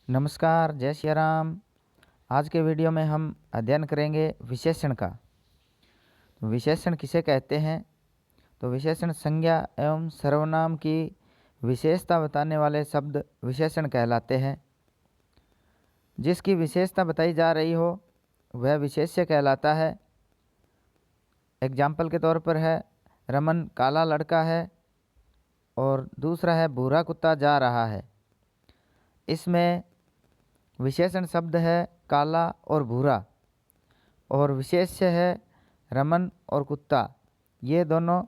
नमस्कार, जय श्री राम। आज के वीडियो में हम अध्ययन करेंगे विशेषण का। तो विशेषण किसे कहते हैं? तो विशेषण संज्ञा एवं सर्वनाम की विशेषता बताने वाले शब्द विशेषण कहलाते हैं। जिसकी विशेषता बताई जा रही हो वह विशेष्य कहलाता है। एग्जाम्पल के तौर पर है रमन काला लड़का है और दूसरा है भूरा कुत्ता जा रहा है। इसमें विशेषण शब्द है काला और भूरा और विशेष्य है रमन और कुत्ता। ये दोनों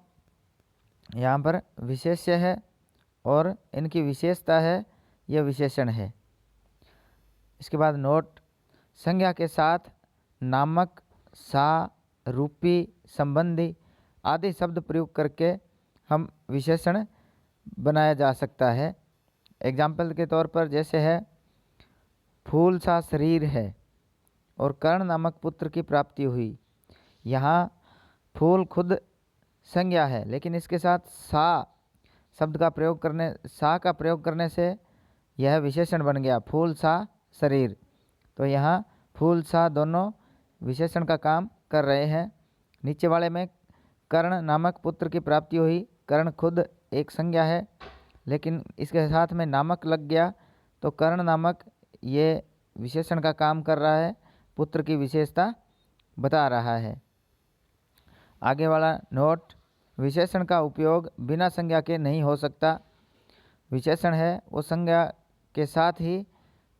यहाँ पर विशेष्य है और इनकी विशेषता है यह विशेषण है। इसके बाद नोट, संज्ञा के साथ नामक, सा, रूपी, संबंधी आदि शब्द प्रयोग करके हम विशेषण बनाया जा सकता है। एग्जाम्पल के तौर पर जैसे है फूल सा शरीर है और कर्ण नामक पुत्र की प्राप्ति हुई। यहाँ फूल खुद संज्ञा है लेकिन इसके साथ सा शब्द का प्रयोग करने से यह विशेषण बन गया फूल सा शरीर। तो यहाँ फूल सा दोनों विशेषण का काम कर रहे हैं। नीचे वाले में कर्ण नामक पुत्र की प्राप्ति हुई। कर्ण खुद एक संज्ञा है लेकिन इसके साथ में नामक लग गया तो कर्ण नामक ये विशेषण का काम कर रहा है, पुत्र की विशेषता बता रहा है। आगे वाला नोट, विशेषण का उपयोग बिना संज्ञा के नहीं हो सकता। विशेषण है वो संज्ञा के साथ ही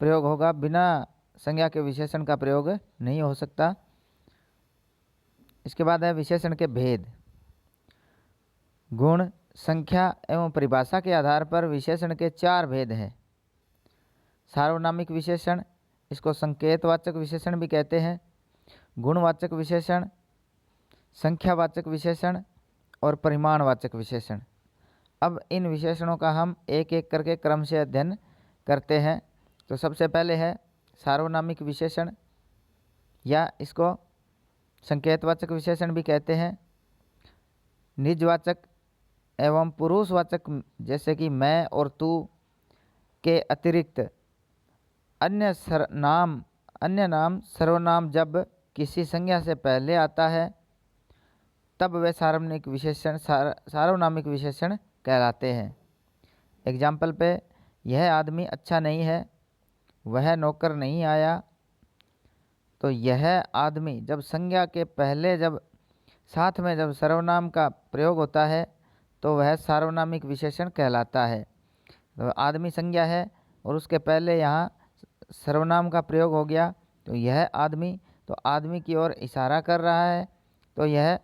प्रयोग होगा, बिना संज्ञा के विशेषण का प्रयोग नहीं हो सकता। इसके बाद है विशेषण के भेद। गुण, संख्या एवं परिभाषा के आधार पर विशेषण के 4 भेद हैं। सार्वनामिक विशेषण, इसको संकेतवाचक विशेषण भी कहते हैं, गुणवाचक विशेषण, संख्यावाचक विशेषण और परिमाणवाचक विशेषण। अब इन विशेषणों का हम एक एक करके क्रम से अध्ययन करते हैं। तो सबसे पहले है सार्वनामिक विशेषण या इसको संकेतवाचक विशेषण भी कहते हैं। निजवाचक एवं पुरुषवाचक जैसे कि मैं और तू के अतिरिक्त अन्य नाम सर्वनाम जब किसी संज्ञा से पहले आता है तब वे सार्वनामिक विशेषण कहलाते हैं। एग्जाम्पल पे यह आदमी अच्छा नहीं है, वह नौकर नहीं आया। तो यह आदमी जब संज्ञा के पहले जब साथ में जब सर्वनाम का प्रयोग होता है तो वह सार्वनामिक विशेषण कहलाता है। तो आदमी संज्ञा है और उसके पहले यहाँ सर्वनाम का प्रयोग हो गया तो यह आदमी, तो आदमी की ओर इशारा कर रहा है तो यह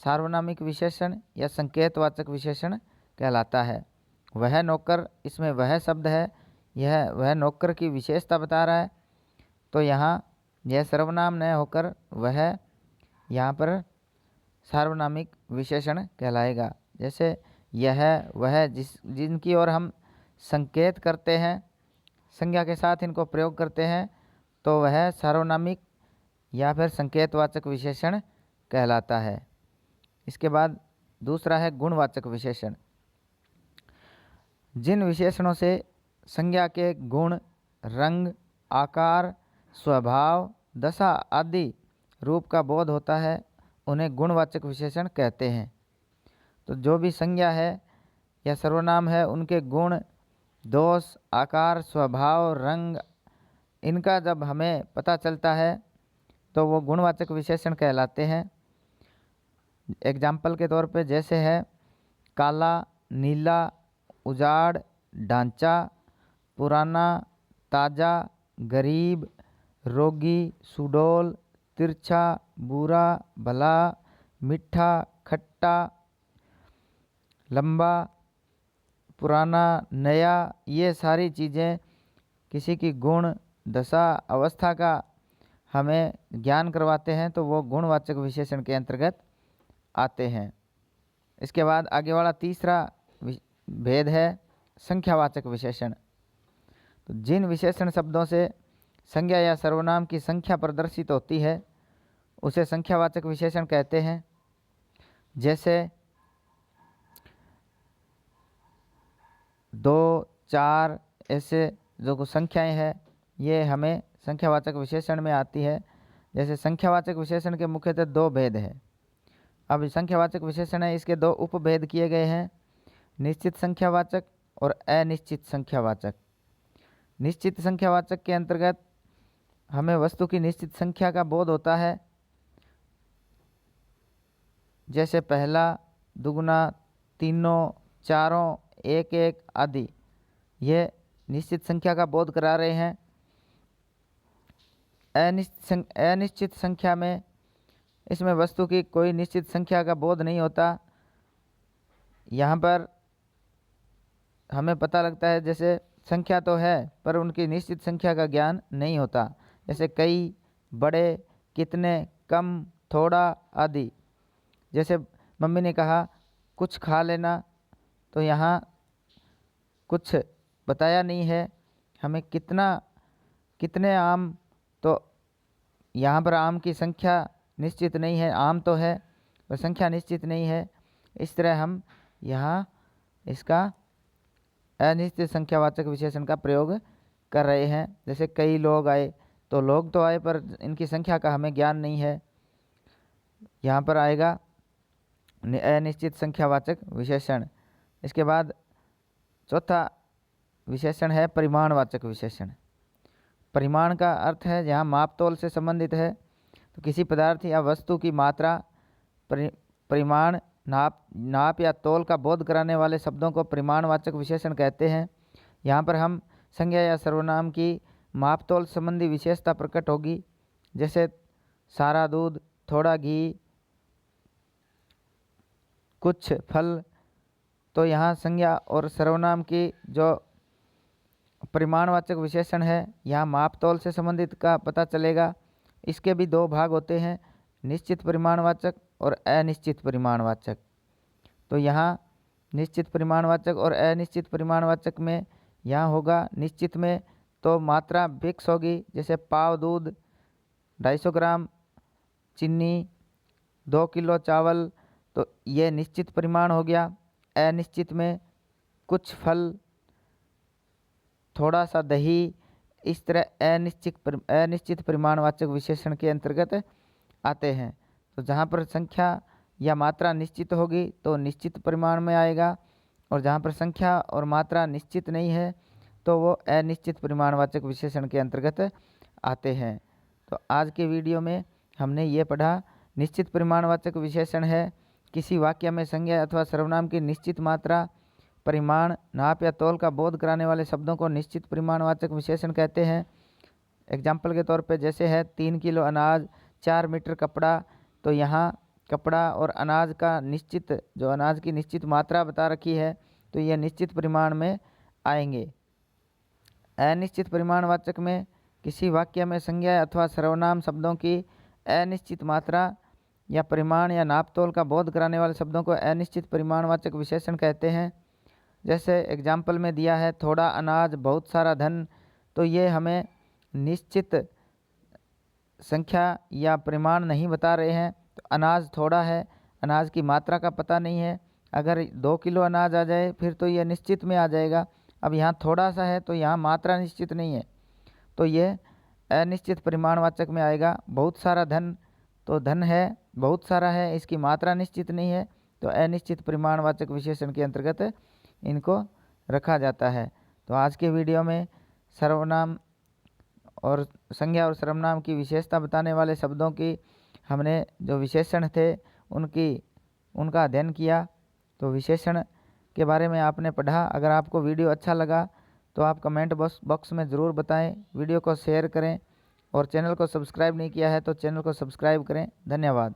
सार्वनामिक विशेषण या संकेतवाचक विशेषण कहलाता है। वह नौकर, इसमें वह शब्द है, यह वह नौकर की विशेषता बता रहा है तो यहाँ यह सर्वनाम न होकर वह यहाँ पर सार्वनामिक विशेषण कहलाएगा। जैसे यह वह जिनकी ओर हम संकेत करते हैं, संज्ञा के साथ इनको प्रयोग करते हैं तो वह सार्वनामिक या फिर संकेतवाचक विशेषण कहलाता है। इसके बाद दूसरा है गुणवाचक विशेषण। जिन विशेषणों से संज्ञा के गुण, रंग, आकार, स्वभाव, दशा आदि रूप का बोध होता है उन्हें गुणवाचक विशेषण कहते हैं। तो जो भी संज्ञा है या सर्वनाम है उनके गुण, दोष, आकार, स्वभाव, रंग इनका जब हमें पता चलता है तो वो गुणवाचक विशेषण कहलाते हैं। एग्जाम्पल के तौर पे जैसे है काला, नीला, उजाड़, ढांचा, पुराना, ताज़ा, गरीब, रोगी, सुडौल, तिरछा, बुरा, भला, मीठा, खट्टा, लंबा, पुराना, नया। ये सारी चीज़ें किसी की गुण, दशा, अवस्था का हमें ज्ञान करवाते हैं तो वो गुणवाचक विशेषण के अंतर्गत आते हैं। इसके बाद आगे वाला तीसरा भेद है संख्यावाचक विशेषण। तो जिन विशेषण शब्दों से संज्ञा या सर्वनाम की संख्या प्रदर्शित होती है उसे संख्यावाचक विशेषण कहते हैं। जैसे 2, 4 ऐसे जो कुछ संख्याएं हैं ये हमें संख्यावाचक विशेषण में आती है। जैसे संख्यावाचक विशेषण के मुख्यतः दो भेद है। अब संख्यावाचक विशेषण है, इसके दो उपभेद किए गए हैं, निश्चित संख्यावाचक और अनिश्चित संख्यावाचक। निश्चित संख्यावाचक के अंतर्गत हमें वस्तु की निश्चित संख्या का बोध होता है, जैसे पहला, दुगुना, तीनों, चारों, एक एक आदि, ये निश्चित संख्या का बोध करा रहे हैं। अनिश्चित संख्या में इसमें वस्तु की कोई निश्चित संख्या का बोध नहीं होता। यहाँ पर हमें पता लगता है जैसे संख्या तो है पर उनकी निश्चित संख्या का ज्ञान नहीं होता, जैसे कई, बड़े, कितने, कम, थोड़ा आदि। जैसे मम्मी ने कहा कुछ खा लेना, तो यहाँ कुछ बताया नहीं है, हमें कितने आम, तो यहाँ पर आम की संख्या निश्चित नहीं है, आम तो है पर संख्या निश्चित नहीं है। इस तरह हम यहाँ इसका अनिश्चित संख्यावाचक विशेषण का प्रयोग कर रहे हैं। जैसे कई लोग आए, तो लोग तो आए पर इनकी संख्या का हमें ज्ञान नहीं है, यहाँ पर आएगा अनिश्चित संख्यावाचक विशेषण। इसके बाद चौथा विशेषण है परिमाणवाचक विशेषण। परिमाण का अर्थ है जहाँ माप तोल से संबंधित है, तो किसी पदार्थ या वस्तु की मात्रा, परिमाण, नाप या तोल का बोध कराने वाले शब्दों को परिमाणवाचक विशेषण कहते हैं। यहाँ पर हम संज्ञा या सर्वनाम की माप तोल संबंधी विशेषता प्रकट होगी, जैसे सारा दूध, थोड़ा घी, कुछ फल। तो यहाँ संज्ञा और सर्वनाम की जो परिमाणवाचक विशेषण है यहाँ माप तोल से संबंधित का पता चलेगा। इसके भी दो भाग होते हैं, निश्चित परिमाणवाचक और अनिश्चित परिमाणवाचक। तो यहाँ निश्चित परिमाणवाचक और अनिश्चित परिमाणवाचक में यहाँ होगा, निश्चित में तो मात्रा फिक्स होगी, जैसे पाव दूध, 250 ग्राम चीनी, 2 किलो चावल, तो ये निश्चित परिमाण हो गया। अनिश्चित में कुछ फल, थोड़ा सा दही, इस तरह अनिश्चित परिमाणवाचक विशेषण के अंतर्गत आते हैं। तो जहाँ पर संख्या या मात्रा निश्चित होगी तो निश्चित परिमाण में आएगा, और जहाँ पर संख्या और मात्रा निश्चित नहीं है तो वो अनिश्चित परिमाणवाचक विशेषण के अंतर्गत आते हैं। तो आज के वीडियो में हमने ये पढ़ा, निश्चित परिमाणवाचक विशेषण है किसी वाक्य में संज्ञा अथवा सर्वनाम की निश्चित मात्रा, परिमाण, नाप या तोल का बोध कराने वाले शब्दों को निश्चित परिमाणवाचक विशेषण कहते हैं। एग्जाम्पल के तौर पे जैसे है 3 किलो अनाज, 4 मीटर कपड़ा, तो यहाँ कपड़ा और अनाज का निश्चित, जो अनाज की निश्चित मात्रा बता रखी है, तो यह निश्चित परिमाण में आएंगे। अनिश्चित परिमाणवाचक में किसी वाक्य में संज्ञा अथवा सर्वनाम शब्दों की अनिश्चित मात्रा या परिमाण या नाप तोल का बोध कराने वाले शब्दों को अनिश्चित परिमाणवाचक विशेषण कहते हैं। जैसे एग्जाम्पल में दिया है थोड़ा अनाज, बहुत सारा धन, तो ये हमें निश्चित संख्या या परिमाण नहीं बता रहे हैं। तो अनाज थोड़ा है, अनाज की मात्रा का पता नहीं है, अगर 2 किलो अनाज आ जाए फिर तो ये निश्चित में आ जाएगा। अब यहाँ थोड़ा सा है तो यहाँ मात्रा निश्चित नहीं है, तो ये अनिश्चित परिमाणवाचक में आएगा। बहुत सारा धन, तो धन है, बहुत सारा है, इसकी मात्रा निश्चित नहीं है, तो अनिश्चित परिमाणवाचक विशेषण के अंतर्गत इनको रखा जाता है। तो आज के वीडियो में सर्वनाम और संज्ञा और सर्वनाम की विशेषता बताने वाले शब्दों की हमने जो विशेषण थे उनका अध्ययन किया। तो विशेषण के बारे में आपने पढ़ा। अगर आपको वीडियो अच्छा लगा तो आप कमेंट बॉक्स में ज़रूर बताएं, वीडियो को शेयर करें, और चैनल को सब्सक्राइब नहीं किया है तो चैनल को सब्सक्राइब करें। धन्यवाद।